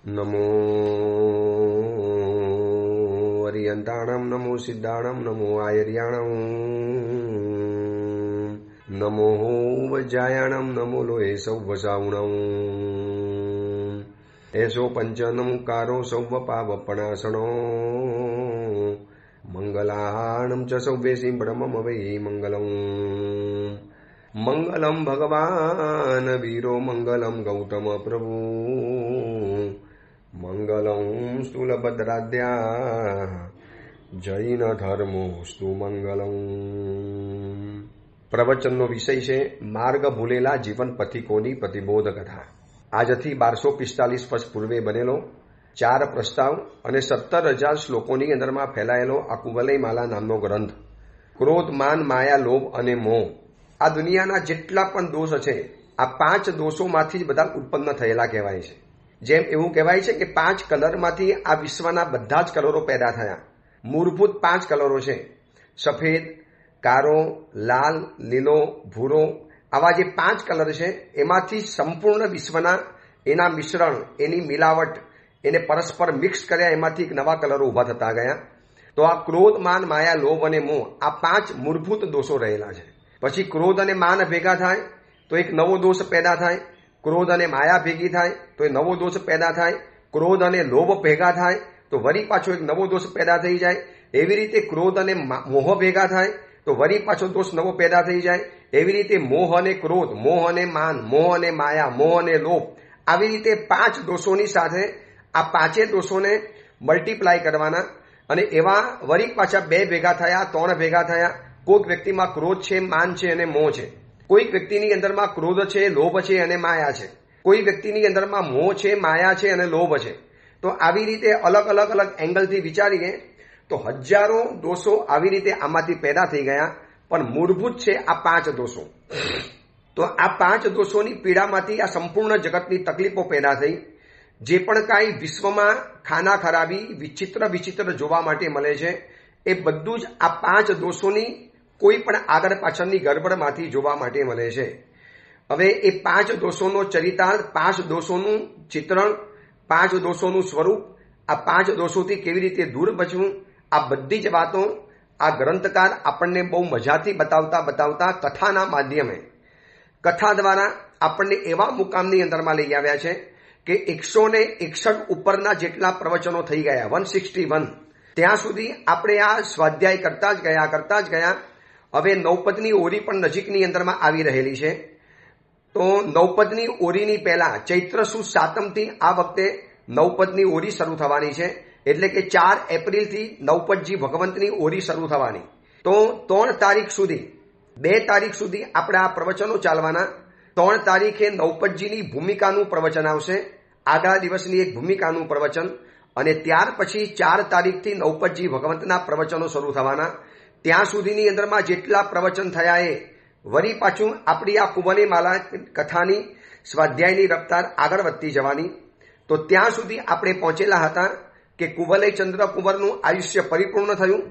નમો અરિયંતાણમ, નમો સિદ્ધાણમ, નમો આયર્યાણમ, નમો વજ્જાયાણમ, નમો લોહે સૌવસાવણમ, એસો પંચનમુકારો સૌવ પાવપણાસણો, મંગલાણમ ચ સૌવેસી બ્રહ્મમ વૈ મંગલમ, મંગલમ ભગવાન વીરો, મંગલમ ગૌતમ પ્રભુ, મંગલમ સ્થૂલભદ્રાદ્યા, જૈન ધર્મોસ્તુ મંગલમ. પ્રવચનનો વિષય છે માર્ગ ભૂલેલા જીવન પથિકોની પ્રતિબોધ કથા. આજથી 1245 વર્ષ પૂર્વે બનેલો 4 પ્રસ્તાવ અને 17,000 શ્લોકોની અંદરમાં ફેલાયેલો આ કુવલયમાલા નામનો ગ્રંથ. ક્રોધ, માન, માયા, લોભ અને મોહ, આ દુનિયાના જેટલા પણ દોષ છે, આ 5 દોષોમાંથી જ બધા ઉત્પન્ન થયેલા કહેવાય છે. જેમ એવું કહેવાય છે કે 5 કલરમાંથી આ વિશ્વના બધા જ કલરો પેદા થયા. મૂળભૂત 5 કલરો છે: સફેદ, કાળો, લાલ, લીલો, ભૂરો. આવા જે 5 કલર છે એમાંથી સંપૂર્ણ વિશ્વના એના મિશ્રણ, એની મિલાવટ, એને પરસ્પર મિક્સ કર્યા, એમાંથી નવા કલરો ઊભા થતા ગયા. તો આ ક્રોધ, માન, માયા, લોભ અને મોહ, આ 5 મૂળભૂત દોષો રહેલા છે. પછી ક્રોધ અને માન ભેગા થાય તો એક નવો દોષ પેદા થાય. ક્રોધ અને માયા ભેગી થાય તો એ નવો દોષ પેદા થાય. ક્રોધ અને લોભ ભેગા થાય તો વળી પાછો એક નવો દોષ પેદા થઈ જાય. એવી રીતે ક્રોધ અને મોહ ભેગા થાય તો વળી પાછો દોષ નવો પેદા થઈ જાય. એવી રીતે મોહ અને ક્રોધ, મોહ અને માન, મોહ અને માયા, મોહ અને લોભ, આવી રીતે 5 દોષોની સાથે આ 5 દોષોને મલ્ટીપ્લાય કરવાના. અને એવા વળી પાછા 2 ભેગા થયા, 3 ભેગા થયા. કોઈક વ્યક્તિમાં ક્રોધ છે, માન છે અને મોહ છે. કોઈક વ્યક્તિની અંદરમાં ક્રોધ છે, લોભ છે અને માયા છે. કોઈ વ્યક્તિની અંદરમાં મોહ છે, માયા છે અને લોભ છે. તો આવી રીતે અલગ અલગ એંગલથી વિચારીએ તો હજારો દોષો આવી રીતે આમાંથી પેદા થઈ ગયા. પણ મૂળભૂત છે આ 5 દોષો. તો આ 5 દોષોની પીડામાંથી આ સંપૂર્ણ જગતની તકલીફો પેદા થઈ. જે પણ કાંઈ વિશ્વમાં ખાના ખરાબી, વિચિત્ર જોવા માટે મળે છે, એ બધું જ આ 5 દોષોની કોઈ પણ આગળ પાછળની ગડબડમાંથી જોવા માટે મળે છે. હવે એ 5 દોષોનો ચરિતાર્થ, 5 દોષોનું ચિત્રણ, 5 દોષોનું સ્વરૂપ, આ 5 દોષોથી કેવી રીતે દૂર બચવું, આ બધી જ વાતો આ ગ્રંથકાર આપણને બહુ મજાથી બતાવતા કથાના માધ્યમે, કથા દ્વારા આપણને એવા મુકામની અંદરમાં લઈ આવ્યા છે કે 161 ઉપરના જેટલા પ્રવચનો થઈ ગયા, 161. ત્યાં સુધી આપણે આ સ્વાધ્યાય કરતા જ ગયા. હવે નવપદની ઓરી પણ નજીકની અંદરમાં આવી રહેલી છે. તો નવપદની ઓરીની પહેલા ચૈત્ર સુદ 7મથી આ વખતે નવપદની ઓરી શરૂ થવાની છે. એટલે કે 4 એપ્રિલથી નવપદજી ભગવંતની ઓરી શરૂ થવાની. તો 3 તારીખ સુધી, 2 તારીખ સુધી આપણે આ પ્રવચનો ચાલવાના. 3 તારીખે નવપદજીની ભૂમિકાનું પ્રવચન આવશે, આગલા દિવસની એક ભૂમિકાનું પ્રવચન. અને ત્યાર પછી 4 તારીખથી નવપદજી ભગવંતના પ્રવચનો શરૂ થવાના. ત્યાં સુધીની અંદરમાં જેટલા પ્રવચન થયા એ વળી પાછું આપણી આ કુવલયમાલા કથાની સ્વાધ્યાયની રફતાર આગળ વધતી જવાની. તો ત્યાં સુધી આપણે પહોંચેલા હતા કે કુવલયચંદ્ર કુંવરનું આયુષ્ય પરિપૂર્ણ થયું.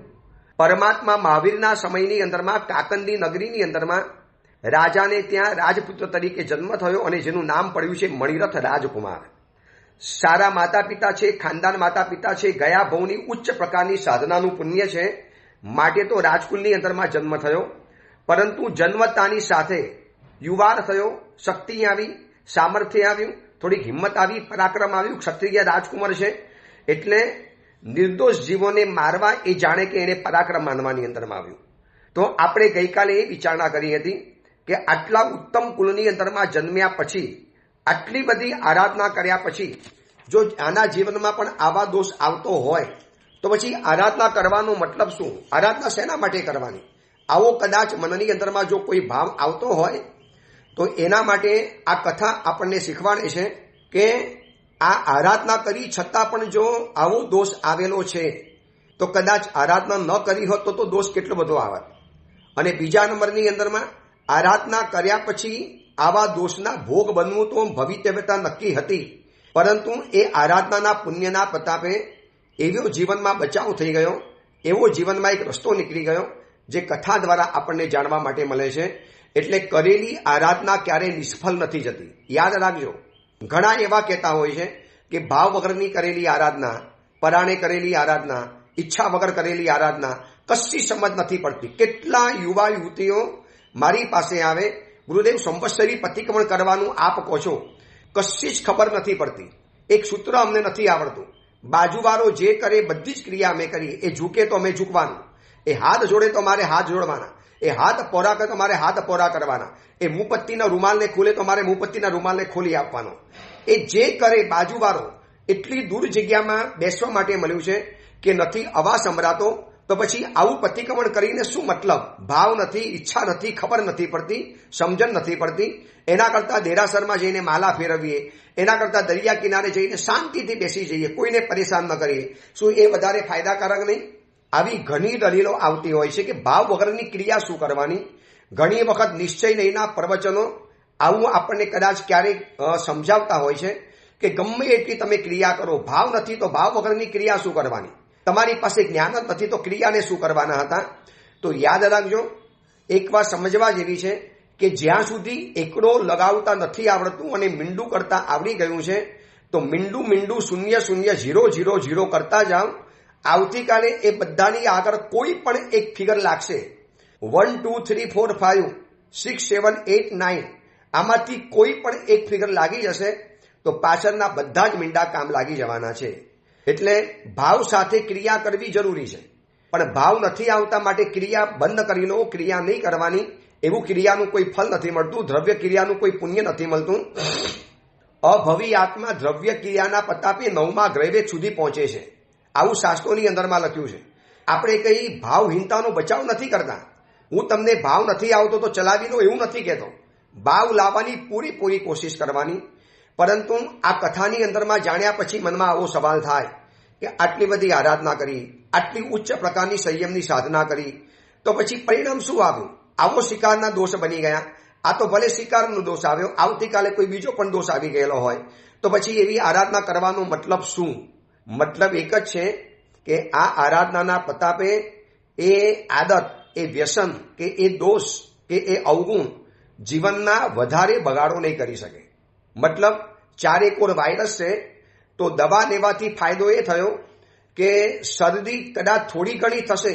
પરમાત્મા મહાવીરના સમયની અંદરમાં કાકંદી નગરીની અંદરમાં રાજાને ત્યાં રાજપુત્ર તરીકે જન્મ થયો અને જેનું નામ પડ્યું છે મણિરથ રાજકુમાર. સારા માતા પિતા છે, ખાનદાન માતા પિતા છે, ગયા ભવની ઉચ્ચ પ્રકારની સાધનાનું પુણ્ય છે, માટે તો રાજકુલની અંદરમાં જન્મ થયો. પરંતુ જન્મતાની સાથે યુવાન થયો, શક્તિ આવી, સામર્થ્ય આવ્યું, થોડીક હિંમત આવી, પરાક્રમ આવ્યું. ક્ષત્રિય રાજકુમાર છે એટલે નિર્દોષ જીવોને મારવા એ જાણે કે એને પરાક્રમ માનવાની અંદરમાં આવ્યું. તો આપણે ગઈકાલે એ વિચારણા કરી હતી કે આટલા ઉત્તમ કુલની અંદરમાં જન્મ્યા પછી, આટલી બધી આરાધના કર્યા પછી જો આના જીવનમાં પણ આવા દોષ આવતો હોય તો પછી આરાધના કરવાનો મતલબ શું? આરાધના શેના માટે કરવાની? આવો કદાચ મનની અંદરમાં જો કોઈ ભાવ આવતો હોય તો એના માટે આ કથા આપણને શીખવાડે છે કે આ આરાધના કરી છતાં પણ જો આવો દોષ આવેલો છે તો કદાચ આરાધના ન કરી હોત તો દોષ કેટલો બધો આવત. અને બીજા નંબરની અંદરમાં આરાધના કર્યા પછી આવા દોષના ભોગ બનવું તો ભવિતવ્યતા નક્કી હતી, પરંતુ એ આરાધનાના પુણ્યના પ્રતાપે એવો જીવનમાં બચાવ થઈ ગયો, એવો જીવનમાં એક રસ્તો નીકળી ગયો જે કથા દ્વારા આપણને જાણવા માટે મળે છે. એટલે કરેલી આરાધના ક્યારેય નિષ્ફળ નથી જતી. યાદ રાખજો, ઘણા એવા કહેતા હોય છે કે ભાવ વગરની કરેલી આરાધના, પરાણે કરેલી આરાધના, ઈચ્છા વગર કરેલી આરાધના કશી સમજ નથી પડતી. કેટલા યુવા યુવતીઓ મારી પાસે આવે, ગુરુદેવ સંવત્સરી પ્રતિક્રમણ કરવાનું આપ કહો છો, કશી જ ખબર નથી પડતી, એક સૂત્ર અમને નથી આવડતું, બાજુવાળો જે કરે બધી જ ક્રિયા અમે કરીએ, એ ઝૂકે તો અમે ઝૂકવાનું, એ હાથ જોડે તો મારે હાથ જોડવાના, એ હાથ પોરા કરે તો મારે હાથ પોરા કરવાના, એ મુપત્તિના રૂમાલને ખોલે તો મારે મુપત્તિના રૂમાલને ખોલી આપવાનો. એ જે કરે બાજુવાળો એટલી દૂર જગ્યામાં બેસવા માટે મળ્યું છે કે નથી અવાજ સંભળાતો, તો પછી આવું પ્રતિક્રમણ કરીને શું મતલબ? ભાવ નથી, ઈચ્છા નથી, ખબર નથી પડતી, સમજણ નથી પડતી. એના કરતાં દેરાસરમાં જઈને માલા ફેરવીએ, એના કરતાં દરિયા કિનારે જઈને શાંતિથી બેસી જઈએ, કોઈને પરેશાન ન કરીએ. શું એ વધારે ફાયદાકારક નહીં? આવી ઘણી દલીલો આવતી હોય છે કે ભાવ વગરની ક્રિયા શું કરવાની. ઘણી વખત નિશ્ચય નહીંના પ્રવચનો આવું આપણને કદાચ ક્યારેક સમજાવતા હોય છે કે ગમે એટલી તમે ક્રિયા કરો, ભાવ નથી તો ભાવ વગરની ક્રિયા શું કરવાની? તમારી પાસે જ્ઞાન જ નથી તો ક્રિયાને શું કરવાના હતા? તો યાદ રાખજો, એક વાત સમજવા જેવી છે કે જ્યાં સુધી એકડો લગાવતા નથી આવડતું અને મીંડું કરતા આવડી ગયું છે, તો મીંડું 00000 કરતા જાઓ. આવતીકાલે એ બધાની આગળ કોઈ પણ એક ફિગર લાગશે, 1 2 3 4 5 6 7 8 9, આમાંથી કોઈ પણ એક ફિગર લાગી જશે તો પાછળના બધા જ મીંડા કામ લાગી જવાના છે. એટલે ભાવ સાથે ક્રિયા કરવી જરૂરી છે, પણ ભાવ નથી આવતા માટે ક્રિયા બંધ કરી લો, ક્રિયા નહીં કરવાની. એવું ક્રિયાનું કોઈ ફળ નથી મળતું, દ્રવ્ય ક્રિયાનું કોઈ પુણ્ય નથી મળતું. અભવી આત્મા દ્રવ્ય ક્રિયાના પ્રતાપે 9મા ગ્રહવેદ સુધી પહોંચે છે, આવું શાસ્ત્રોની અંદરમાં લખ્યું છે. આપણે કઈ ભાવહીનતાનો બચાવ નથી કરતા. હું તમને ભાવ નથી આવતો તો ચલાવી લો એવું નથી કહેતો, ભાવ લાવવાની પૂરી કોશિશ કરવાની. પરંતુ આ કથાની અંદરમાં જાણ્યા પછી મનમાં આવો સવાલ થાય કે આટલી બધી આરાધના કરી, આટલી ઉચ્ચ પ્રકારની સંયમની સાધના કરી, તો પછી પરિણામ શું આવ્યું? આવો શિકારના દોષ બની ગયા. આ તો ભલે શિકારનો દોષ આવ્યો, આવતીકાલે કોઈ બીજો પણ દોષ આવી ગયેલો હોય, તો પછી એવી આરાધના કરવાનો મતલબ શું? મતલબ એક જ છે કે આ આરાધનાના પ્રતાપે એ આદત, એ વ્યસન કે એ દોષ કે એ અવગુણ જીવનના વધારે બગાડો નહીં કરી શકે. મતલબ ચારેકોર વાયરસ છે, તો દવા લેવાથી ફાયદો એ થયો કે શરદી કદાચ થોડી ઘણી થશે,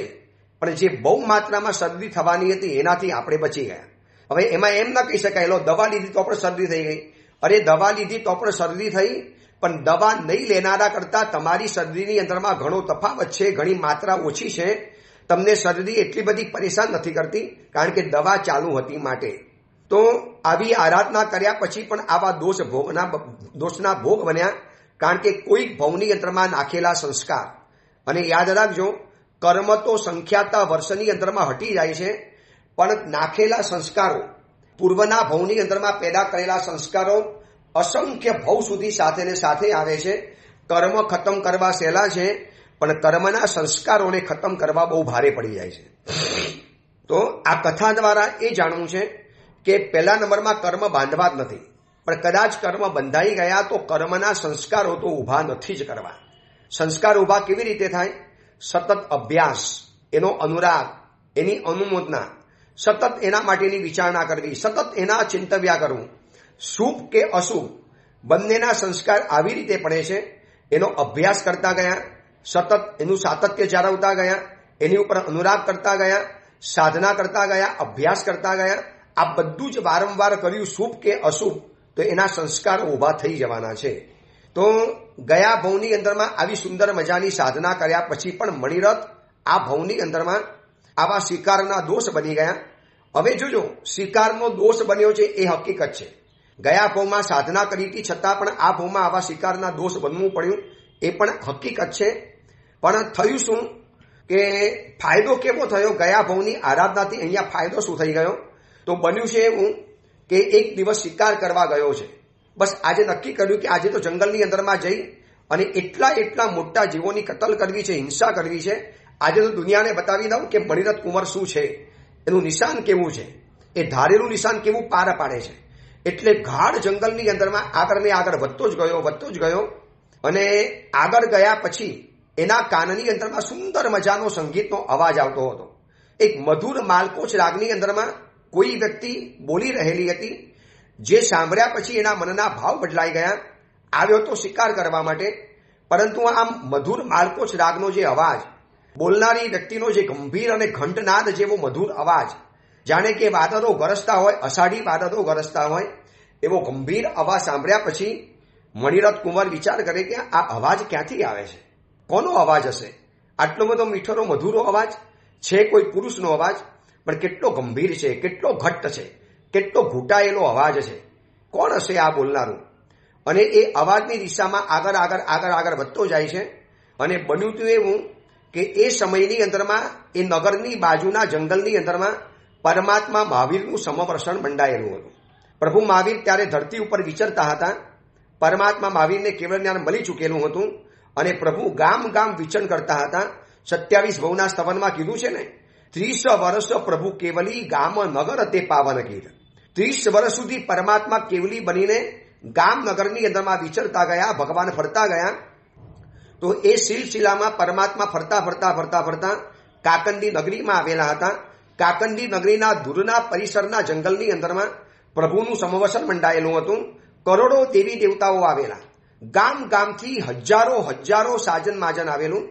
પણ જે બહુ માત્રામાં શરદી થવાની હતી એનાથી આપણે બચી ગયા. હવે એમાં એમ ન કહી શકાય લો દવા લીધી તો પણ શરદી થઈ ગઈ. અરે દવા લીધી તો પણ શરદી થઈ, પણ દવા નહીં લેનારા કરતાં તમારી શરદીની અંદરમાં ઘણો તફાવત છે, ઘણી માત્રા ઓછી છે. તમને શરદી એટલી બધી પરેશાન નથી કરતી કારણ કે દવા ચાલુ હતી માટે. તો આવી આરાધના કર્યા પછી પણ આવા દોષના ભોગ બન્યા, કારણ કે કોઈક ભવની અંદરમાં નાખેલા સંસ્કાર. અને યાદ રાખજો, કર્મ તો સંખ્યાતા વર્ષની અંદરમાં હટી જાય છે, પણ નાખેલા સંસ્કારો, પૂર્વના ભવની અંદરમાં પેદા કરેલા સંસ્કારો અસંખ્ય ભવ સુધી સાથે ને સાથે આવે છે. કર્મ ખતમ કરવા સહેલા છે, પણ કર્મના સંસ્કારોને ખતમ કરવા બહુ ભારે પડી જાય છે. તો આ કથા દ્વારા એ જાણવું છે કે પહેલા નંબરમાં કર્મ બાંધવા જ નથી, પણ કદાચ કર્મ બંધાઈ ગયા તો કર્મના સંસ્કારો તો ઊભા નથી જ કરવા. સંસ્કાર ઊભા કેવી રીતે થાય? સતત અભ્યાસ, એનો અનુરાગ, એની અનુમોદના, સતત એના માટેની વિચારણા કરવી, સતત એના ચિંતવ્યા કરવું. શુભ કે અશુભ બંનેના સંસ્કાર આવી રીતે પડે છે. એનો અભ્યાસ કરતા ગયા, સતત એનું સાતત્ય જાળવતા ગયા, એની ઉપર અનુરાગ કરતા ગયા, સાધના કરતા ગયા, અભ્યાસ કરતા ગયા. આ બધું જ વારંવાર કર્યું, શુભ કે અશુભ, તો એના સંસ્કાર ઊભા થઈ જવાના છે. તો ગયા ભવની અંદરમાં આવી સુંદર મજાની સાધના કર્યા પછી પણ મણિરથ આ ભવની અંદરમાં આવા શિકારના દોષ બની ગયા. હવે જોજો, શિકારનો દોષ બન્યો છે એ હકીકત છે. ગયા ભવમાં સાધના કરી હતી છતાં પણ આ ભવમાં આવા શિકારના દોષ બનવું પડ્યું એ પણ હકીકત છે. પણ થયું શું કે ફાયદો કેવો થયો? ગયા ભવની આરાધનાથી અહીંયા ફાયદો શું થઈ ગયો? તો બન્યું છે એવું કે એક દિવસ શિકાર કરવા ગયો છે. બસ આજે નક્કી કર્યું કે આજે તો જંગલની અંદરમાં જઈ અને એટલા મોટા જીવોની કતલ કરવી છે, હિંસા કરવી છે. આજે તો દુનિયાને બતાવી દઉં કે મણિરથ કુંવર શું છે, એનું નિશાન કેવું છે, એ ધારેલું નિશાન કેવું પાર પાડે છે. એટલે ગાઢ જંગલની અંદરમાં આગળ વધતો જ ગયો અને આગળ ગયા પછી એના કાનની અંદરમાં સુંદર મજાનો સંગીતનો અવાજ આવતો હતો. એક મધુર માલકોચ રાગની અંદરમાં કોઈ વ્યક્તિ બોલી રહેલી હતી, જે સાંભળ્યા પછી એના મનના ભાવ બદલાઈ ગયા આવ્યો તો શિકાર કરવા માટે, પરંતુ આમ મધુર માલકોચ રાગનો જે અવાજ, બોલનારી વ્યક્તિનો જે ગંભીર અને ઘંટનાદ જેવો મધુર અવાજ, જાણે કે વાદળો ગરજતા હોય, અષાઢી વાદળો ગરજતા હોય એવો ગંભીર અવાજ સાંભળ્યા પછી મણિરથ કુંવર વિચાર કરે કે આ અવાજ ક્યાંથી આવે છે, કોનો અવાજ હશે? આટલો બધો મીઠરો મધુરો અવાજ છે, કોઈ પુરુષનો અવાજ, પણ કેટલો ગંભીર છે, કેટલો ઘટ્ટ છે, કેટલો ઘૂંટાયેલો અવાજ છે, કોણ હશે આ બોલનારું? અને એ અવાજની દિશામાં આગળ આગળ આગળ આગળ વધતો જાય છે. અને બન્યું હતું એવું કે એ સમયની અંદરમાં એ નગરની બાજુના જંગલની અંદરમાં પરમાત્મા મહાવીરનું સમવર્ષણ મંડાયેલું હતું. પ્રભુ મહાવીર ત્યારે ધરતી ઉપર વિચરતા હતા. પરમાત્મા મહાવીરને કેવળ જ્ઞાન મળી ચૂકેલું હતું અને પ્રભુ ગામ ગામ વિચરણ કરતા હતા. 27 ભવના સ્તવનમાં કીધું છે ને, 30 વર્ષ પ્રભુ કેવલી ગામ નગર તે પાવન કીધ. 30 વર્ષ સુધી પરમાત્મા કેવલી બનીને ગામ નગરની અંદરમાં વિચરતા ગયા, ભગવાન ફરતા ગયા. તો એ સિલસિલામાં પરમાત્મા ફરતા ફરતા ફરતા ફરતા કાકંદી નગરીમાં આવેલા હતા. કાકંદી નગરીના દૂરના પરિસરના જંગલની અંદરમાં પ્રભુનું સમવસન મંડાયેલું હતું. કરોડો દેવી દેવતાઓ આવેલા, ગામ ગામથી હજારો હજારો સાજન માજન આવેલું.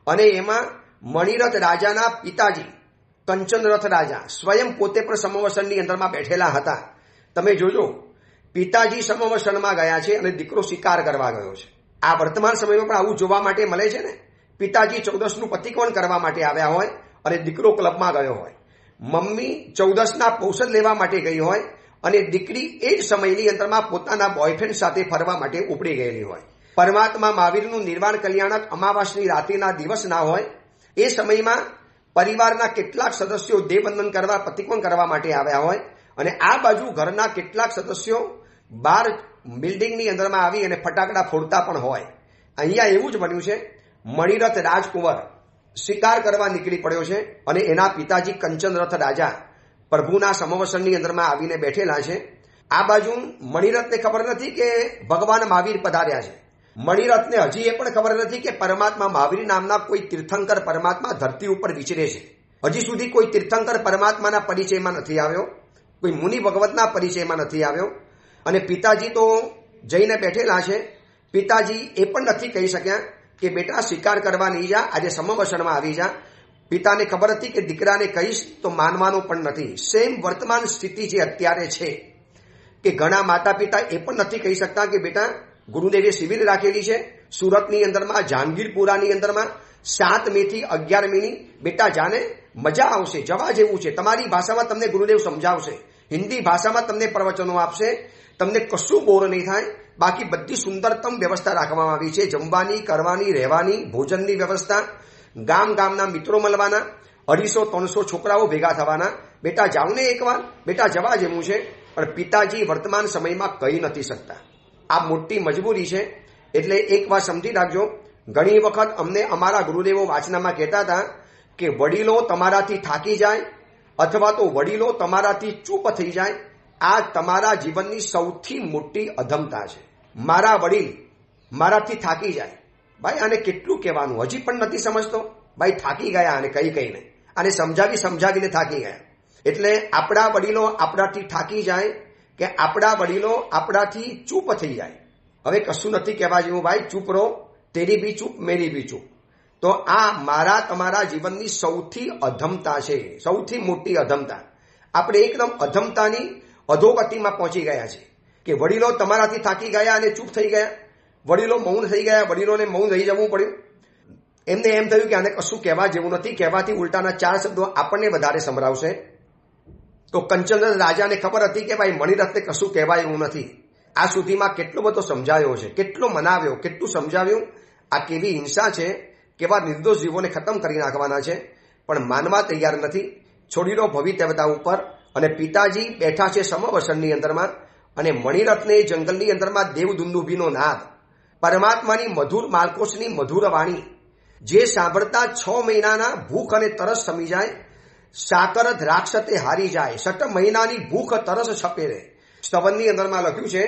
અને એમાં મણિરથ રાજાના પિતાજી કંચનરથ રાજા સ્વયં પોતે પણ સમવસનની અંદરમાં બેઠેલા હતા. તમે જોજો, પિતાજી સમવસનમાં ગયા છે અને દીકરો શિકાર કરવા ગયો છે. આ વર્તમાન સમયમાં પણ આવું જોવા માટે મળે છે ને. પિતાજી 14નું પતિકોણ કરવા માટે આવ્યા હોય અને દીકરો ક્લબમાં ગયો હોય. મમ્મી 14ના પૌષધ લેવા માટે ગઈ હોય અને દીકરી એ જ સમયની અંદરમાં પોતાના બોયફ્રેન્ડ સાથે ફરવા માટે ઉપડી ગયેલી હોય. પરમાત્મા મહાવીરનું નિર્વાણ કલ્યાણક અમાવાસની રાત્રિના દિવસ ના હોય. એ સમયમાં પરિવારના કેટલાક સદસ્યો દેવવંદન કરવા, પતિકોણ કરવા માટે આવ્યા હોય અને આ બાજુ ઘરના કેટલાક સદસ્યો બાર બિલ્ડિંગની અંદરમાં આવી અને ફટાકડા ફોડતા પણ હોય. અહીંયા એવું જ બન્યું છે. મણિરથ રાજકુંવર શિકાર કરવા નીકળી પડ્યો છે અને એના પિતાજી કંચનરથ રાજા પ્રભુના સમવસનની અંદરમાં આવીને બેઠેલા છે. આ બાજુ મણિરથને ખબર નથી કે ભગવાન મહાવીર પધાર્યા છે. મણિરથને હજી એ પણ ખબર નથી કે પરમાત્મા મહાવીર નામના કોઈ તીર્થંકર પરમાત્મા ધરતી ઉપર વિચરે છે. હજી સુધી કોઈ તીર્થંકર પરમાત્માના પરિચયમાં નથી આવ્યો, કોઈ મુનિ ભગવતના પરિચયમાં નથી આવ્યો. અને પિતાજી તો જઈને બેઠેલા છે. પિતાજી એ પણ નથી કહી શક્યા કે બેટા શિકાર કરવા નહીં જા, આજે સમવસનમાં આવી જા. પિતાને ખબર હતી કે દીકરાને કહીશ તો માનવાનો પણ નથી. સેમ વર્તમાન સ્થિતિ જે અત્યારે છે કે ઘણા માતા પિતા એ પણ નથી કહી શકતા કે બેટા ગુરુદેવે શિબિર રાખેલી છે સુરતની અંદરમાં, જહાંગીરપુરાની અંદરમાં 7 મે થી 11 મેની, બેટા જાને, મજા આવશે, જવા જેવું છે. તમારી ભાષામાં તમને ગુરુદેવ સમજાવશે, હિન્દી ભાષામાં તમને પ્રવચનો આપશે, તમને કશું બોર નહીં થાય. બાકી બધી સુંદરતમ વ્યવસ્થા રાખવામાં આવી છે. જમવાની, કરવાની, રહેવાની, ભોજનની વ્યવસ્થા, ગામ ગામના મિત્રો મળવાના, 250-300 છોકરાઓ ભેગા થવાના. બેટા જાઓ ને એકવાર, બેટા જવા જેવું છે. પણ પિતાજી વર્તમાન સમયમાં કહી નથી શકતા. આ મોટી મજબૂરી છે. એટલે એક વાત સમજી રાખજો. ઘણી વખત અમને અમારા ગુરુદેવો વાચનામાં કહેતા હતા કે વડીલો તમારાથી થાકી જાય અથવા તો વડીલો તમારાથી ચૂપ થઈ જાય, આ તમારા જીવનની સૌથી મોટી અધમતા છે. મારા વડીલ મારાથી થાકી જાય, ભાઈ આને કેટલું કહેવાનું, હજી પણ નથી સમજતો. ભાઈ થાકી ગયા અને કઈ કહીને, આને સમજાવીને થાકી ગયા. એટલે આપણા વડીલો આપણાથી થાકી જાય કે આપણા વડીલો આપણાથી ચૂપ થઈ જાય. હવે કશું નથી કહેવા જેવું ભાઈ, ચૂપ રહો, તેરી બી ચૂપ, મેરી બી ચૂપ. તો આ મારા તમારા જીવનની સૌથી અધમતા છે, સૌથી મોટી અધમતા. આપણે એકદમ અધમતાની અધોગતિમાં પહોંચી ગયા છે કે વડીલો તમારાથી થાકી ગયા અને ચૂપ થઈ ગયા, વડીલો મૌન થઈ ગયા, વડીલોને મૌન રહી જવું પડ્યું. એમને એમ થયું કે આને કશું કહેવા જેવું નથી, કહેવાથી ઉલટાના 4 શબ્દો આપણને વધારે સંભળાવશે. તો કંચનરથ રાજાને ખબર હતી કે ભાઈ મણિરથને કશું કહેવાય એવું નથી. આ સુધીમાં કેટલો બધો સમજાવ્યો છે, કેટલો મનાવ્યો, કેટલું સમજાવ્યું. આ કેવી હિંસા છે, કેવા નિર્દોષ જીવોને ખતમ કરી નાખવાના છે, પણ માનવા તૈયાર નથી. છોડી દો ભવિતવ્યતા ઉપર. અને પિતાજી બેઠા છે સમવસનની અંદરમાં અને મણિરથને જંગલની અંદરમાં દેવદુંદુભીનો નાદ, પરમાત્માની મધુર માલકોશની મધુર વાણી જે સાંભળતા 6 મહિનાના ભૂખ અને તરસ સમી જાય. સાકર દ્રાક્ષતે હારી જાય, 6 મહિનાની ભૂખ તરસ છપે રે. સ્તવનની અંદરમાં લખ્યું છે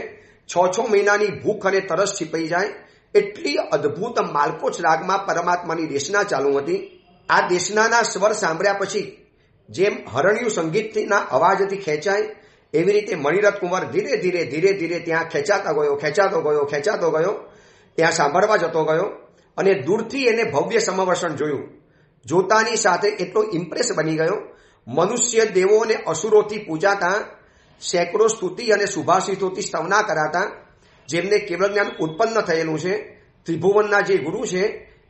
6 મહિનાની ભૂખ અને તરસ છીપાઈ જાય. એટલી અદ્ભુત માલકોચ રાગમાં પરમાત્માની દેશના ચાલુ હતી. આ દેશનાના સ્વર સાંભળ્યા પછી જેમ હરણ્યું સંગીતના અવાજથી ખેંચાય એવી રીતે મણિરથ કુંવર ધીરે ધીરે ત્યાં ખેંચાતો ગયો ત્યાં સાંભળવા જતો ગયો અને દૂરથી એને ભવ્ય સમવસન જોયું. જોતાની સાથે એટલો ઇમ્પ્રેસ બની ગયો. મનુષ્ય, દેવો અને અસુરોથી પૂજાતા, સેંકડો સ્તુતિ અને સુભાષિતોથી સ્તવના કરાતા, જેમને કેવળ જ્ઞાન ઉત્પન્ન થયેલું છે, ત્રિભુવનના જે ગુરુ છે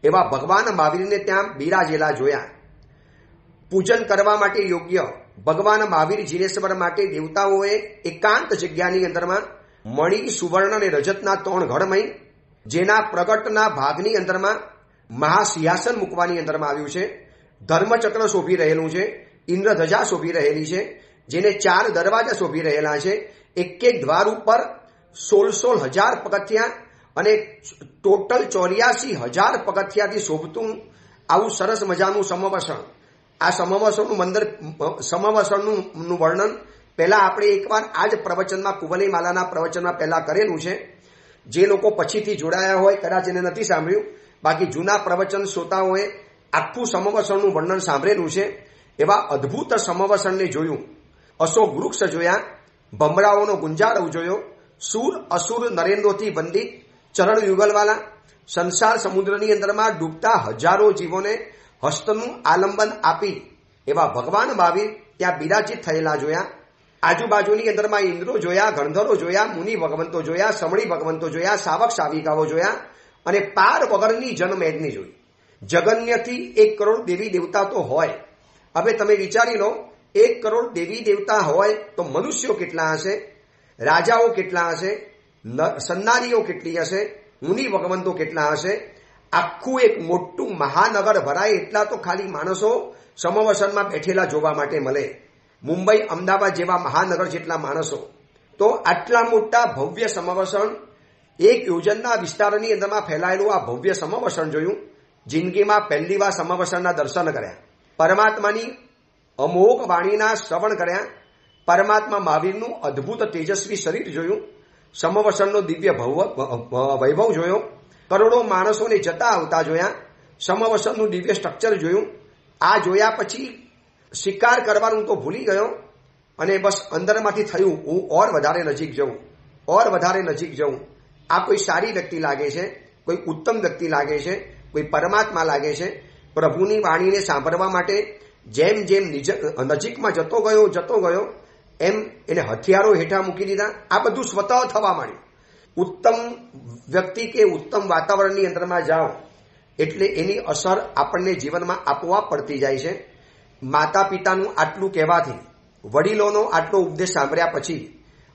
એવા ભગવાન મહાવીરને ત્યાં બિરાજેલા જોયા. પૂજન કરવા માટે યોગ્ય ભગવાન મહાવીર જીનેશ્વર માટે દેવતાઓએ એકાંત જગ્યાની અંદરમાં મણિ, સુવર્ણ અને રજતના 3 ઘડમય, જેના પ્રગટના ભાગની અંદરમાં મહાસિંહાસન મૂકવાની અંદરમાં આવ્યું છે. ધર્મચક્ર શોભી રહેલું છે, ઇન્દ્રધજા શોભી રહેલી છે, જેને 4 દરવાજા શોભી રહેલા છે. એક દ્વાર ઉપર 16,000 પગથિયા અને ટોટલ 84,000 પગથિયાથી શોભતું આવું સરસ મજાનું સમવસન. આ સમવસનનું વર્ણન પહેલા આપણે એકવાર આ જ પ્રવચનમાં, કુવલય માલાના પ્રવચનમાં પહેલા કરેલું છે. જે લોકો પછીથી જોડાયા હોય કદાચ એને નથી સાંભળ્યું, બાકી જૂના પ્રવચન શ્રોતાઓએ આખું સમવસનનું વર્ણન સાંભળેલું છે. એવા અદ્ભુત સમવસનને જોયું. અશોક વૃક્ષ જોયા, ભમરાઓનો ગુંજારવ જોયો, સૂર અસુર નરેન્દ્રોથી વંદિત ચરણ યુગલવાલા, સંસાર સમુદ્રની અંદરમાં ડૂબતા હજારો જીવોને હસ્તનું આલંબન આપી એવા ભગવાન મહાવીર ત્યાં બિરાજિત થયેલા જોયા. આજુબાજુની અંદરમાં ઇન્દ્રો જોયા, ગણધરો જોયા, મુનિ ભગવંતો જોયા, સમણી ભગવંતો જોયા, સાવક સાવિકાઓ જોયા અને પાર વગરની જનમેદની જોઈ. જગન્યથી 1 કરોડ દેવી દેવતા તો હોય. હવે તમે વિચારી લો, 1 કરોડ દેવી દેવતા હોય તો મનુષ્યો કેટલા હશે, રાજાઓ કેટલા હશે, સન્નારીઓ કેટલી હશે, મુનિ ભગવંતો કેટલા હશે. આખું એક મોટું મહાનગર ભરાય એટલા તો ખાલી માણસો સમવસનમાં બેઠેલા જોવા માટે મળે. મુંબઈ, અમદાવાદ જેવા મહાનગર જેટલા માણસો. તો આટલા મોટા ભવ્ય સમવસન, 1 યોજનના વિસ્તારની અંદરમાં ફેલાયેલું આ ભવ્ય સમવસન જોયું. જિંદગીમાં પહેલી વાર સમવસનના દર્શન કર્યા. પરમાત્માની અમોઘ વાણીના શ્રવણ કર્યા. પરમાત્મા મહાવીરનું અદ્ભુત તેજસ્વી શરીર જોયું. સમવસનનો દિવ્ય વૈભવ જોયો. કરોડો માણસોને જતા આવતા જોયા. સમવસનનું દિવ્ય સ્ટ્રક્ચર જોયું. આ જોયા પછી શિકાર કરવાનું તો ભૂલી ગયો અને બસ અંદરમાંથી થયું, હું ઓર વધારે નજીક જઉં. આ કોઈ સારી વ્યક્તિ લાગે છે, કોઈ ઉત્તમ વ્યક્તિ લાગે છે, કોઈ પરમાત્મા લાગે છે. પ્રભુની વાણીને સાંભળવા માટે જેમ નજીકમાં જતો ગયો એમ એને હથિયારો હેઠા મૂકી દીધા. આ બધું સ્વતઃ થવા માંડ્યું. ઉત્તમ વ્યક્તિ કે ઉત્તમ વાતાવરણની અંદરમાં જાઓ એટલે એની અસર આપણને જીવનમાં આપોઆપ પડતી જાય છે. માતા પિતાનું આટલું કહેવાથી, વડીલોનો આટલો ઉપદેશ સાંભળ્યા પછી,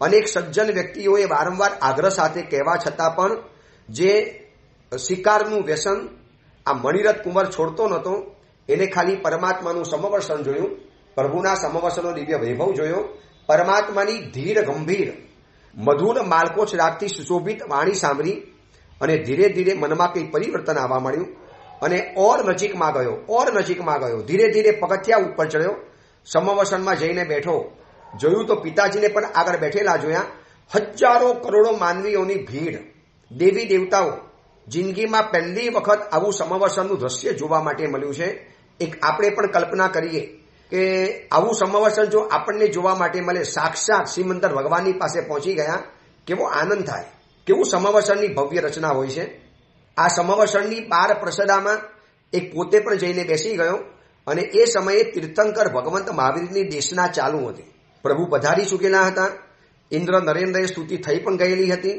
અનેક સજ્જન વ્યક્તિઓએ વારંવાર આગ્રહ સાથે કહેવા છતાં પણ જે શિકારનું વ્યસન આ મણિરથ કુંવર છોડતો નહોતો, એને ખાલી પરમાત્માનું સમવસન જોયું, પ્રભુના સમવસનનો દિવ્ય વૈભવ જોયો, પરમાત્માની ધીર ગંભીર મધુર માલકોચ રાગથી સુશોભિત વાણી સાંભળી અને ધીરે ધીરે મનમાં કંઈ પરિવર્તન આવવા મળ્યું અને ઓર નજીકમાં ગયો. ધીરે ધીરે પગથિયા ઉપર ચડ્યો. સમવસનમાં જઈને બેઠો. જોયું તો પિતાજીને પણ આગળ બેઠેલા જોયા. હજારો કરોડો માનવીઓની ભીડ, દેવી દેવતાઓ. જિંદગીમાં પહેલી વખત આવું સમવસનનું દ્રશ્ય જોવા માટે મળ્યું છે. એક આપણે પણ કલ્પના કરીએ કે આવું સમવસન જો આપણને જોવા માટે મળે, સાક્ષાત શ્રીમંદર ભગવાનની પાસે પહોંચી ગયા, કેવો આનંદ થાય. કેવું સમવસનની ભવ્ય રચના હોય છે. આ સમવસનની 12 પ્રસદામાં એક પોતે પણ જઈને બેસી ગયો અને એ સમયે તીર્થંકર ભગવંત મહાવીરની દેશના ચાલુ હતી. પ્રભુ પધારી ચૂકેલા હતા. ઇન્દ્ર નરેન્દ્રએ સ્તુતિ થઈ પણ ગયેલી હતી.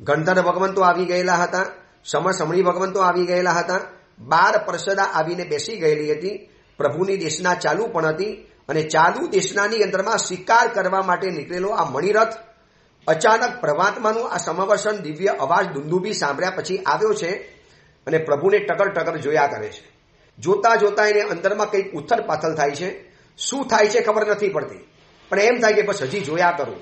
ગણધર ભગવંતો આવી ગયેલા હતા. સમણી ભગવંતો આવી ગયેલા હતા. 12 પ્રસદા આવીને બેસી ગયેલી હતી. પ્રભુની દેશના ચાલુ પણ હતી અને ચાલુ દેશનાની અંદરમાં શિકાર કરવા માટે નીકળેલો આ મણિરથ અચાનક પરમાત્માનું આ સમવસન દિવ્ય અવાજ દુંદુભી સાંભળ્યા પછી આવ્યો છે અને પ્રભુને ટકર જોયા કરે છે. જોતા એને અંદરમાં કંઈક ઉથલ પાથલ થાય છે. શું થાય છે ખબર નથી પડતી, પણ એમ થાય કે બસ હજી જોયા કરું,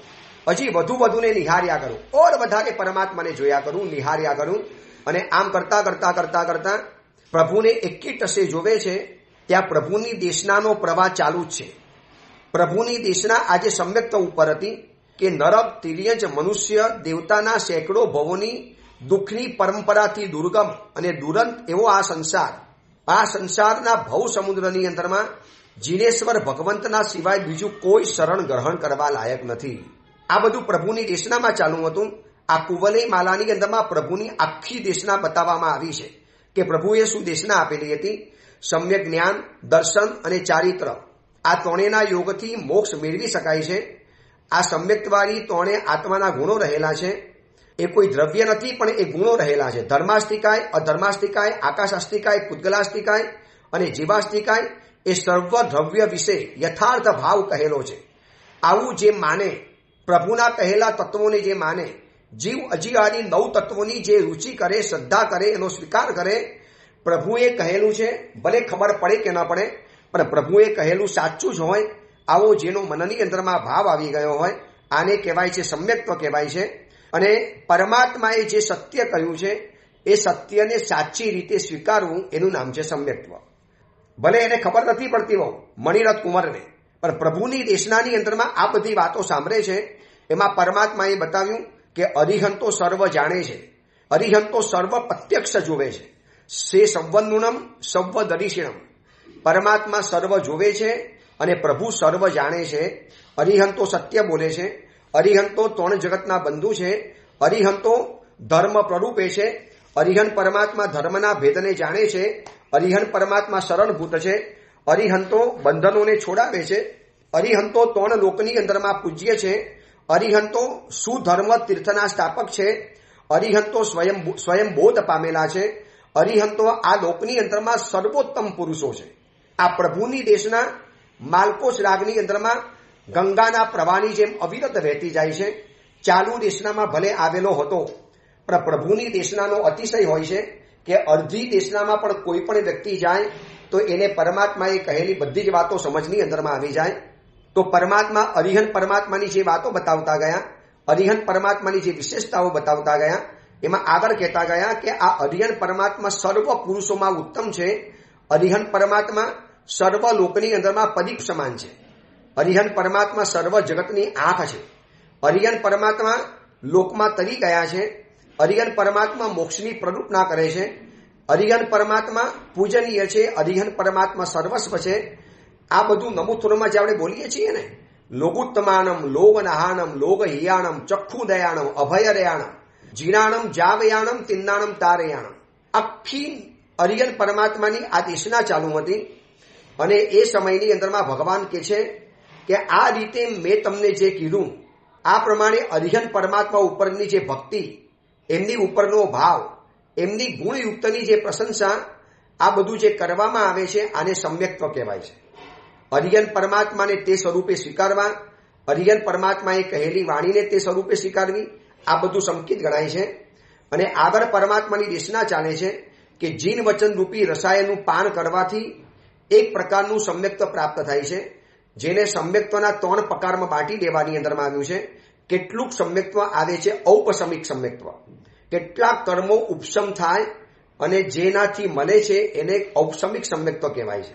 હજી વધુને નિહાર્યા કરું, ઓર વધારે પરમાત્માને જોયા કરું, નિહાર્યા કરું. અને આમ કરતા પ્રભુને એકી ટસે જોવે છે. ત્યાં પ્રભુની દેશનાનો પ્રવાહ ચાલુ જ છે. પ્રભુની દેશના આજે સમ્યક્ત ઉપર હતી કે નરક, તિર્યંચ, મનુષ્ય, દેવતાના સેંકડો ભવોની દુઃખની પરંપરાથી દુર્ગમ અને દુરંત એવો આ સંસારના ભવ સમુદ્રની અંદરમાં જીનેશ્વર ભગવંતના સિવાય બીજું કોઈ શરણ ગ્રહણ કરવા લાયક નથી. આ બધું પ્રભુની દેશનામાં ચાલુ હતું. આ કુવલય માલાની અંદરમાં પ્રભુની આખી દેશના બતાવવામાં આવી છે કે પ્રભુએ શું દેશના આપેલી હતી. સમ્યક જ્ઞાન, દર્શન અને ચારિત્ર, આ ત્રણેયના યોગથી મોક્ષ મેળવી શકાય છે. આ સમ્યક્તવાળી ત્રણે આત્માના ગુણો રહેલા છે. એ કોઈ દ્રવ્ય નથી, પણ એ ગુણો રહેલા છે. ધર્માસ્તિકાય, અધર્માસ્તિકાય, આકાશાસ્તિકાય, પુદ્ગલાસ્તિકાય અને જીવાસ્તિકાય એ સર્વ દ્રવ્ય વિશે યથાર્થ ભાવ કહેલો છે. આવું જે માને, પ્રભુના કહેલા તત્વોને જે માને, જીવ અજીવાદી 9 તત્વોની જે રુચિ કરે, શ્રદ્ધા કરે, એનો સ્વીકાર કરે, પ્રભુએ કહેલું છે, ભલે ખબર પડે કે ન પડે, પણ પ્રભુએ કહેલું સાચું જ હોય, આવો જેનો મનની અંદરમાં ભાવ આવી ગયો હોય, આને કહેવાય છે સમ્યક્ત્વ કહેવાય છે. અને પરમાત્માએ જે સત્ય કહ્યું છે એ સત્યને સાચી રીતે સ્વીકારવું, એનું નામ છે સમ્યક્ત્વ. ભલે એને ખબર નથી પડતી હોવ મણિરથ કુંવરને, પણ પ્રભુની દેશનાની અંદરમાં આ બધી વાતો સાંભળે છે. એમાં પરમાત્માએ બતાવ્યું કે અરિહંતો સર્વ જાણે છે, અરિહંતો સર્વ પ્રત્યક્ષ જોવે છે. સે સંવન્નુણમ સંવદરિષિણમ, પરમાત્મા સર્વ જોવે છે અને પ્રભુ સર્વ જાણે છે. અરિહંતો સત્ય બોલે છે, અરિહંતો 3 જગતના બંધુ છે, અરિહંતો ધર્મ પ્રરૂપે છે, અરિહંત પરમાત્મા ધર્મના ભેદને જાણે છે, અરિહંત પરમાત્મા શરણભૂત છે, અરિહંતો બંધનોને છોડાવે છે, અરિહંતો 3 લોકની અંદરમાં પૂજ્ય છે, અરિહંતો સુધર્મ તીર્થના સ્થાપક છે, અરિહંતો સ્વયં બોધ પામેલા છે, અરિહંતો આ લોકની અંદરમાં સર્વોત્તમ પુરુષો છે. આ પ્રભુની દેશના માલકોશ રાગની અંદરમાં ગંગાના પ્રવાહની જેમ અવિરત વહેતી જાય છે. ચાલુ દેશનામાં ભલે આવેલો હતો, પણ પ્રભુની દેશનાનો અતિશય હોય છે કે અડધી દેશનામાં પણ કોઈ પણ વ્યક્તિ જાય તો એને પરમાત્માએ કહેલી બધી જ વાતો સમજની અંદરમાં આવી જાય. તો પરમાત્મા અરિહંત પરમાત્માની જે વાતો બતાવતા ગયા, અરિહંત પરમાત્માની જે વિશેષતાઓ બતાવતા ગયા, એમાં આગળ કહેતા ગયા કે આ અરિહંત પરમાત્મા સર્વ પુરુષોમાં ઉત્તમ છે. અરિહંત પરમાત્મા સર્વ લોકની અંદરમાં પદીપ સમાન છે. અરિહંત પરમાત્મા સર્વ જગતની આંખ છે. અરિહંત પરમાત્મા લોકમાં તરી ગયા છે. અરિહંત પરમાત્મા મોક્ષની પ્રરૂપના કરે છે. અરિહંત પરમાત્મા પૂજનીય છે. અરિહંત પરમાત્મા સર્વસ્વ છે. આ બધું નમુથુરમાં જે આપણે બોલીએ છીએ ને, લોગુત્તમાનમ, લોગનહાનમ, લોગહિયાણમ, ચક્ષુદયાણમ, અભયરયાણમ, જીનાણમ, જાવયાણમ, તિન્નાણમ, તારયાણમ, આખી અરિહંત પરમાત્માની આ દેશના ચાલુ હતી. અને એ સમયની અંદરમાં ભગવાન કહે છે કે આ રીતે મેં તમને જે કીધું, આ પ્રમાણે અરિહંત પરમાત્મા ઉપરની જે ભક્તિ, એમની ઉપરનો ભાવ, એમની ગુણયુક્તની જે પ્રશંસા, આ બધું જે કરવામાં આવે છે, આને સમ્યક્ત્વ કહેવાય છે. અરિહંત પરમાત્માને તે સ્વરૂપે સ્વીકારવા, અરિહંત પરમાત્માએ કહેલી વાણીને તે સ્વરૂપે સ્વીકારવી, આ બધું સંકિત ગણાય છે. અને આગળ પરમાત્માની દેશના ચાલે છે કે જીન વચન રૂપી રસાયણનું પાન કરવાથી એક પ્રકારનું સમ્યક્ત્વ પ્રાપ્ત થાય છે, જેને સમ્યક્ત્વના 3 પ્રકારમાં બાંટી દેવાની અંદરમાં આવ્યું છે. કેટલુંક સમ્યક્ત્વ આવે છે ઔપસમિક સમ્યક્ત્વ, કેટલાક કર્મો ઉપશમ થાય અને જેનાથી મળે છે એને ઔપસમિક સમ્યક્ત્વ કહેવાય છે.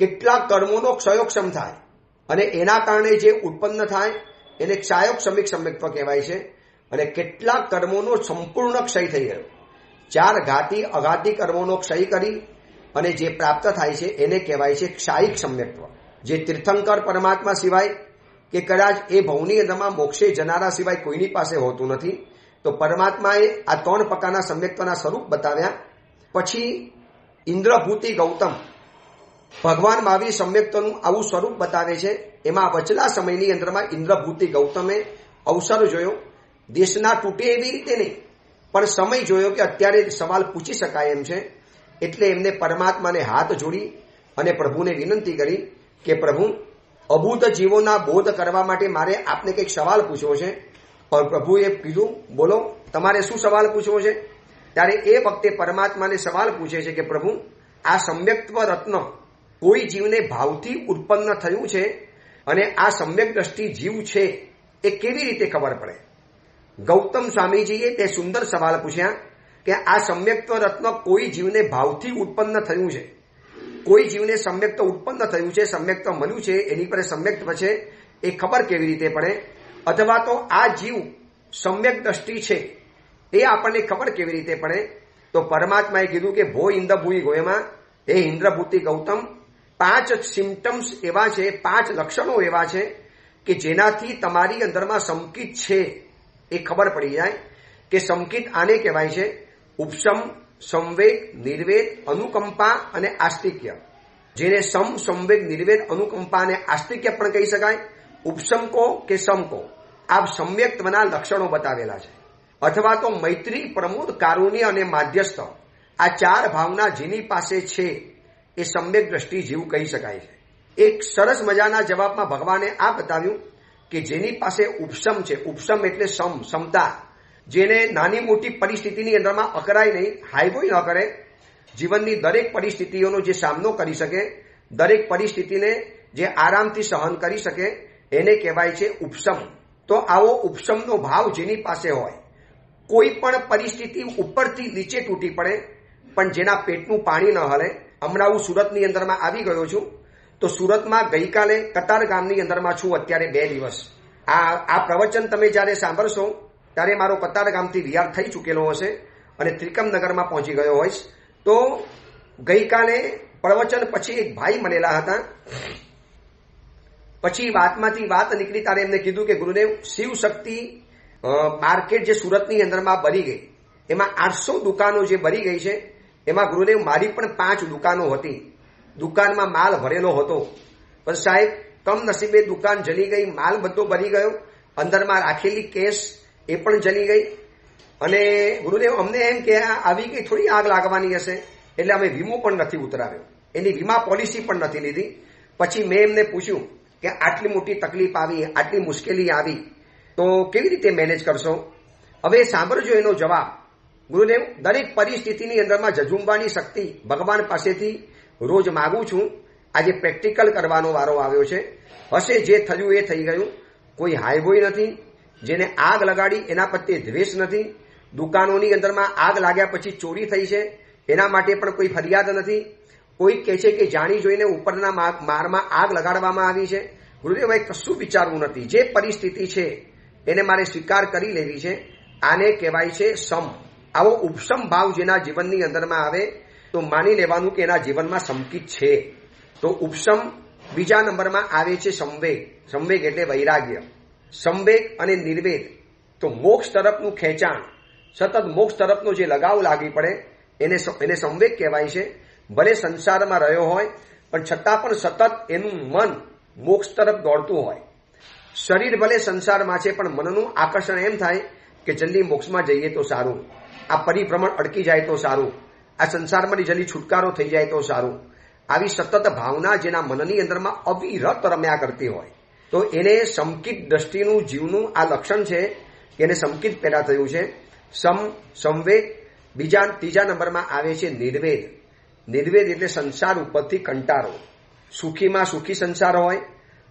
કેટલાક કર્મોનો ક્ષયોક્ષમ થાય અને એના કારણે જે ઉત્પન્ન થાય એને ક્ષાયોક્ષમિક સમ્યક્ત્વ કહેવાય છે. અને કેટલાક કર્મોનો સંપૂર્ણ ક્ષય થઈ ગયો, 4 ઘાતી અઘાતી કર્મોનો ક્ષય કરી અને જે પ્રાપ્ત થાય છે એને કહેવાય છે ક્ષાયિક સમ્યક્ત્વ. જે તીર્થંકર પરમાત્મા સિવાય કે કદાચ એ ભવની અંદરમાં મોક્ષે જનારા સિવાય કોઈની પાસે હોતું નથી. તો પરમાત્માએ આ 3 પ્રકારના સમ્યક્ત્વના સ્વરૂપ બતાવ્યા. પછી ઇન્દ્રભૂતિ ગૌતમ, ભગવાન મહાવીર સમ્યક્ત્વનું આવું સ્વરૂપ બતાવે છે. એમાં વચલા સમયની અંદરમાં ઇન્દ્રભૂતિ ગૌતમે અવસર જોયો, દેશના તૂટે એવી રીતે નહીં, પણ સમય જોયો કે અત્યારે સવાલ પૂછી શકાય એમ છે. એટલે એમને પરમાત્માને હાથ જોડી અને પ્રભુને વિનંતી કરી કે પ્રભુ, અબુધ જીવોના બોધ કરવા માટે મારે આપને કંઈક સવાલ પૂછવો છે. પણ પ્રભુએ કીધું, બોલો, તમારે શું સવાલ પૂછવો છે? ત્યારે એ વખતે પરમાત્માને સવાલ પૂછે છે કે પ્રભુ, આ સમ્યક્ત્વ રત્ન કોઈ જીવને ભાવથી ઉત્પન્ન થયું છે અને આ સમ્યક દ્રષ્ટિ જીવ છે એ કેવી રીતે ખબર પડે? ગૌતમ સ્વામીજીએ તે સુંદર સવાલ પૂછ્યા કે આ સમ્યક્ત્વ રત્ન કોઈ જીવને ભાવથી ઉત્પન્ન થયું છે, કોઈ જીવને સમ્યક્ત્વ ઉત્પન્ન થયું છે, સમ્યક્ત્વ મળ્યું છે, એની પર સમ્યક્ત્વ છે, એ ખબર કેવી રીતે પડે? અથવા તો આ જીવ સમ્યક દ્રષ્ટિ છે એ આપણને ખબર કેવી રીતે પડે? તો પરમાત્માએ કીધું કે ભો ઇન્દ્ર ભૂઈ ગોયમાં, હે ઇન્દ્રભૂતિ ગૌતમ, 5 સિમ્ટમ્સ એવા છે, 5 લક્ષણો એવા છે કે જેનાથી તમારી અંદરમાં સંકિત છે એ ખબર પડી જાય કે સંકિત આને કહેવાય છે ઉપશમ, સંવેગ, નિર્વેદ, અનુકંપા અને આસ્તિક્ય. જેને સંવેગ, નિર્વેદ, અનુકંપા અને આસ્તિક્ય પણ કહી શકાય. ઉપશમ કો કે સમ કો આ સમ્યક્ત્વના લક્ષણો બતાવેલા છે. અથવા તો મૈત્રી, પ્રમોદ, કારુણ્ય અને માધ્યસ્થ આ 4 ભાવના જેની પાસે છે એ સમ્યક દ્રષ્ટિ જીવ કહી શકાય છે. એક સરસ મજાના જવાબમાં ભગવાને આ બતાવ્યું કે જેની પાસે ઉપશમ છે, ઉપશમ એટલે સમતા, જેને નાની મોટી પરિસ્થિતિની અંદરમાં અકરાય નહીં, હાઈબોય ન કરે, જીવનની દરેક પરિસ્થિતિઓનો જે સામનો કરી શકે, દરેક પરિસ્થિતિને જે આરામથી સહન કરી શકે, એને કહેવાય છે ઉપશમ. તો આવો ઉપશમનો ભાવ જેની પાસે હોય, કોઈ પણ પરિસ્થિતિ ઉપરથી નીચે તૂટી પડે પણ જેના પેટનું પાણી ન હલે. હમણાં હું સુરતની અંદરમાં આવી ગયો છું, તો સુરતમાં ગઈકાલે કતાર ગામની અંદરમાં છું અત્યારે 2 દિવસ. આ પ્રવચન તમે જ્યારે સાંભળશો ત્યારે મારો કતાર ગામથી વિહાર થઈ ચૂકેલો હશે અને ત્રિકમનગરમાં પહોંચી ગયો હોઈશ. તો ગઈકાલે પ્રવચન પછી એક ભાઈ મળેલા હતા. પછી વાતમાંથી વાત નીકળી ત્યારે એમને કીધું કે ગુરુદેવ, શિવ શક્તિ માર્કેટ જે સુરતની અંદરમાં બની ગઈ, એમાં 800 દુકાનો જે બની ગઈ છે, એમાં ગુરુદેવ મારી પણ 5 દુકાનો હતી. દુકાનમાં માલ ભરેલો હતો, પણ સાહેબ કમનસીબે દુકાન જલી ગઈ, માલ બધો ભરી ગયો, અંદરમાં રાખેલી કેશ એ પણ જલી ગઈ. અને ગુરુદેવ અમને એમ કે આવી ગઈ થોડી આગ લાગવાની હશે, એટલે અમે વીમો પણ નથી ઉતરાવ્યો, એની વીમા પોલિસી પણ નથી લીધી. પછી મેં એમને પૂછ્યું કે આટલી મોટી તકલીફ આવી, આટલી મુશ્કેલી આવી, તો કેવી રીતે મેનેજ કરશો? હવે સાંભળજો એનો જવાબ. ગુરુદેવ, દરેક પરિસ્થિતિની અંદરમાં ઝઝુંબવાની શક્તિ ભગવાન પાસેથી રોજ માગું છું. આજે પ્રેક્ટિકલ કરવાનો વારો આવ્યો છે. હશે જે થયું એ થઈ ગયું. કોઈ હાઈબોય નથી, જેને આગ લગાડી એના પ્રત્યે દ્વેષ નથી. દુકાનોની અંદરમાં આગ લાગ્યા પછી ચોરી થઈ છે એના માટે પણ કોઈ ફરિયાદ નથી. કોઈ કહે છે કે જાણી જોઈને ઉપરના મારમાં આગ લગાડવામાં આવી છે. ગુરુદેવ, કશું વિચારવું નથી. જે પરિસ્થિતિ છે એને મારે સ્વીકાર કરી લેવી છે. આને કહેવાય છે સમ. આવો ઉપશમ ભાવ જેના જીવનની અંદરમાં આવે તો માની લેવાનું કે એના જીવનમાં સંકિત છે. તો ઉપશમ. બીજા નંબરમાં આવે છે સંવેગ. સંવેગ એટલે વૈરાગ્ય. સંવેગ અને નિર્વેદ તો મોક્ષ તરફનું ખેંચાણ, સતત મોક્ષ તરફનો જે લગાવ લાગી પડે એને સંવેગ કહેવાય છે. ભલે સંસારમાં રહ્યો હોય પણ છતાં પણ સતત એનું મન મોક્ષ તરફ દોડતું હોય. શરીર ભલે સંસારમાં છે પણ મનનું આકર્ષણ એમ થાય કે જલ્દી મોક્ષમાં જઈએ તો સારું, આ પરિભ્રમણ અટકી જાય તો સારું, આ સંસારમાંથી જલ્દી છુટકારો થઈ જાય તો સારું. આવી સતત ભાવના જેના મનની અંદરમાં અવિરત રમ્યા કરતી હોય તો એને સંકિત દ્રષ્ટિનું જીવનું આ લક્ષણ છે કે એને સંકિત પેદા થયું છે. સંવેગ. ત્રીજા નંબરમાં આવે છે નિર્વેદ. નિર્વેદ એટલે સંસાર ઉપરથી કંટાળો. સુખીમાં સુખી સંસાર હોય,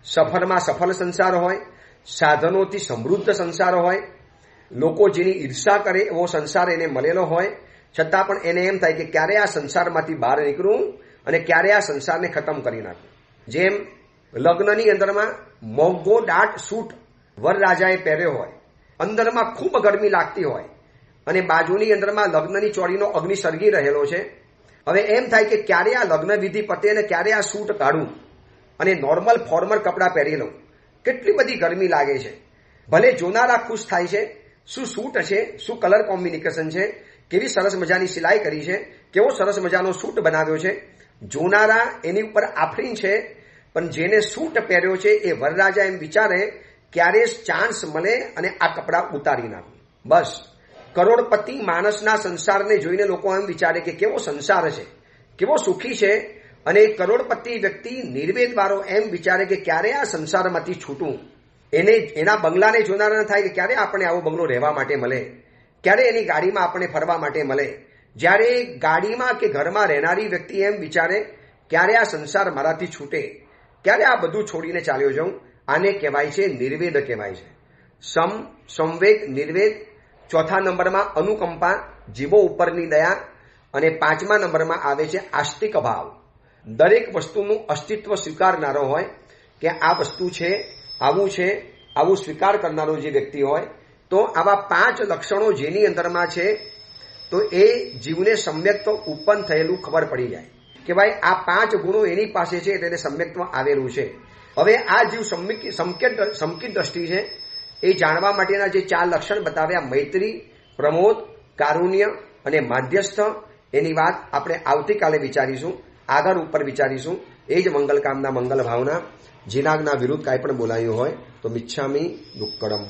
સફળમાં સફળ સંસાર હોય, સાધનોથી સમૃદ્ધ સંસાર હોય, લોકો જેની ઈર્ષા કરે એવો સંસાર એને મળેલો હોય, છતાં પણ એને એમ થાય કે ક્યારે આ સંસારમાંથી બહાર નીકળવું અને ક્યારે આ સંસારને ખતમ કરી નાખવું. જેમ લગ્નની અંદરમાં મોંઘો દાટ સૂટ વરરાજાએ પહેર્યો હોય, અંદરમાં ખૂબ ગરમી લાગતી હોય અને બાજુની અંદરમાં લગ્નની ચોળીનો અગ્નિ સળગી રહેલો છે. હવે એમ થાય કે ક્યારે આ લગ્ન વિધિ પતે અને ક્યારે આ સૂટ કાઢું અને નોર્મલ ફોર્મલ કપડાં પહેરી લઉં. કેટલી બધી ગરમી લાગે છે. ભલે જોનારા ખુશ થાય છે, શું સૂટ છે, શું કલર કોમ્બિનેશન છે, કેવી સરસ મજાની સિલાઈ કરી છે, કેવો સરસ મજાનો સૂટ બનાવ્યો છે. જોનારા એની ઉપર આફરીન છે, પણ જેને સૂટ પહેર્યો છે એ વરરાજા એમ વિચારે ક્યારે ચાન્સ મળે અને આ કપડાં ઉતારી નાખું. બસ કરોડપતિ માણસના સંસારને જોઈને લોકો એમ વિચારે કે કેવો સંસાર છે, કેવો સુખી છે. અને કરોડપતિ વ્યક્તિ નિર્વેદવાળો એમ વિચારે કે ક્યારે આ સંસારમાંથી છૂટું. એના બંગલાને જોનારા થાય કે ક્યારે આપણે આવો બંગલો રહેવા માટે મળે, ક્યારે એની ગાડીમાં આપણે ફરવા માટે મળે. જ્યારે ગાડીમાં કે ઘરમાં રહેનારી વ્યક્તિ એમ વિચારે ક્યારે આ સંસાર મારાથી છૂટે, ક્યારે આ બધું છોડીને ચાલ્યો જાઉં. આને કહેવાય છે નિર્વેદ કહેવાય છે. સંવેગ, નિર્વેદ. ચોથા નંબરમાં અનુકંપા, જીવો ઉપરની દયા. અને 5મા નંબરમાં આવે છે આસ્તિક ભાવ. દરેક વસ્તુનું અસ્તિત્વ સ્વીકારનારો હોય કે આ વસ્તુ છે, આવું સ્વીકાર કરનારો જે વ્યક્તિ હોય, તો આવા 5 લક્ષણો જેની અંદરમાં છે તો એ જીવને સમ્યક તો ઉત્પન્ન થયેલું ખબર પડી જાય. કે ભાઈ આ 5 ગુણો એની પાસે છે, તેને સમ્યક્તમાં આવેલું છે. હવે આ જીવ સંકિત દ્રષ્ટિ છે એ જાણવા માટેના જે 4 લક્ષણ બતાવ્યા, મૈત્રી, પ્રમોદ, કારુણ્ય અને માધ્યસ્થ, એની વાત આપણે આવતીકાલે વિચારીશું, આગળ ઉપર વિચારીશું. એ જ મંગલકામના, મંગલ ભાવના. જીનાગના વિરુદ્ધ કાંઈ પણ બોલાયું હોય તો મિચ્છામી દુક્કડમ.